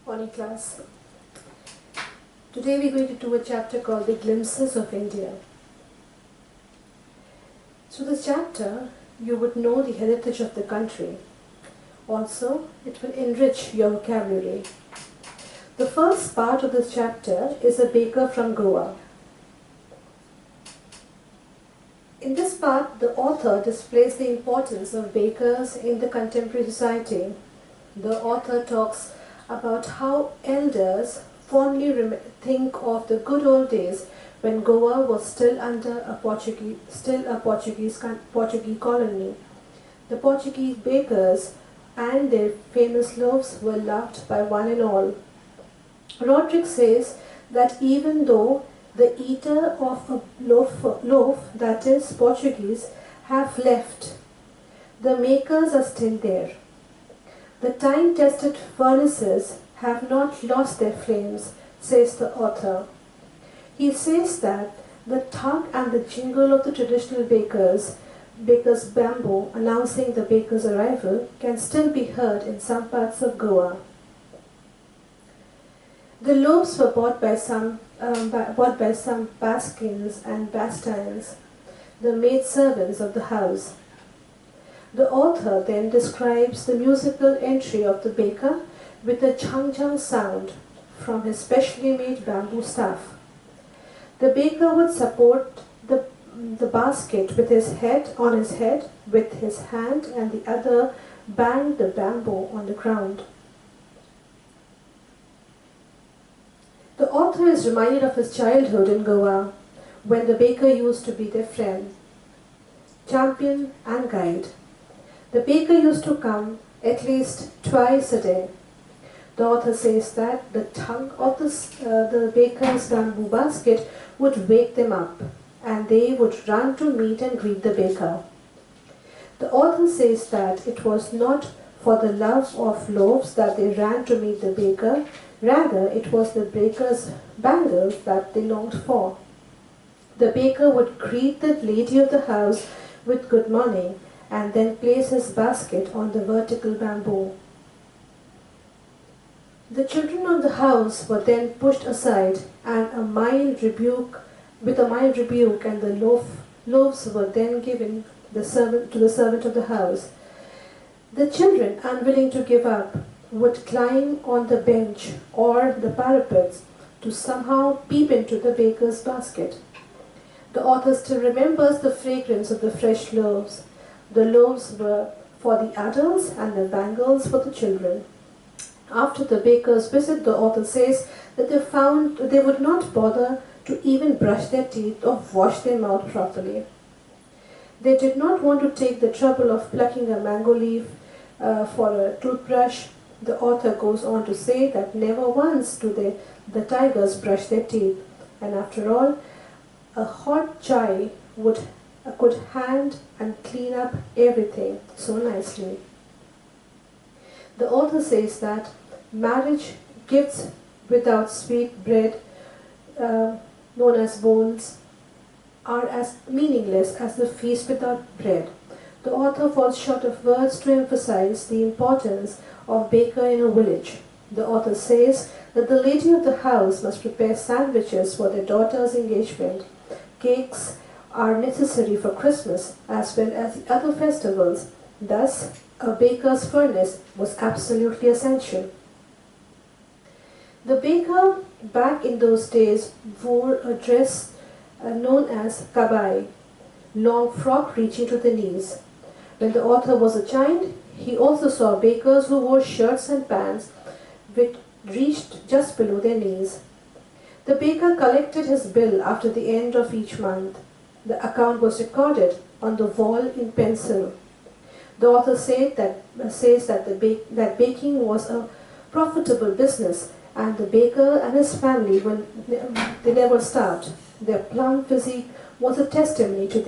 Morning class. Today we're going to do a chapter called The Glimpses of India. Through this chapter, you would know the heritage of the country. Also, it will enrich your vocabulary. The first part of this chapter is a baker from Goa. In this part, the author displays the importance of bakers in the contemporary society. The author talks about how elders fondly think of the good old days when Goa was still under a Portuguese colony. The Portuguese bakers and their famous loaves were loved by one and all. Roderick says that even though the eater of a loaf, that is Portuguese, have left, the makers are still there. The time-tested furnaces have not lost their flames, says the author. He says that the tug and the jingle of the traditional baker's bamboo announcing the baker's arrival can still be heard in some parts of Goa. The loaves were bought by some Baskins and Bastines, the maidservants of the house. The author then describes the musical entry of the baker with a chung-chung sound from his specially made bamboo staff. The baker would support the basket with his head, with his hand, and the other bang the bamboo on the ground. The author is reminded of his childhood in Goa, when the baker used to be their friend, champion and guide. The baker used to come at least twice a day. The author says that the tug of the baker's bamboo basket would wake them up, and they would run to meet and greet the baker. The author says that it was not for the love of loaves that they ran to meet the baker, rather it was the baker's bangles that they longed for. The baker would greet the lady of the house with good morning, and then place his basket on the vertical bamboo. The children of the house were then pushed aside, and with a mild rebuke, and the loaves were then given to the servant of the house. The children, unwilling to give up, would climb on the bench or the parapets to somehow peep into the baker's basket. The author still remembers the fragrance of the fresh loaves. The loaves were for the adults and the bangles for the children. After the baker's visit, the author says that they would not bother to even brush their teeth or wash their mouth properly. They did not want to take the trouble of plucking a mango leaf for a toothbrush. The author goes on to say that never once do the tigers brush their teeth, and after all, a hot chai could hand and clean up everything so nicely. The author says that marriage gifts without sweet bread, known as bones, are as meaningless as the feast without bread. The author falls short of words to emphasize the importance of baker in a village. The author says that the lady of the house must prepare sandwiches for their daughter's engagement. Cakes are necessary for Christmas as well as the other festivals. Thus, a baker's furnace was absolutely essential. The baker back in those days wore a dress known as kabai, long frock reaching to the knees. When the author was a child, he also saw bakers who wore shirts and pants which reached just below their knees. The baker collected his bill after the end of each month. The account was recorded on the wall in pencil. The author says that baking was a profitable business, and the baker and his family they never starved. Their plump physique was a testimony to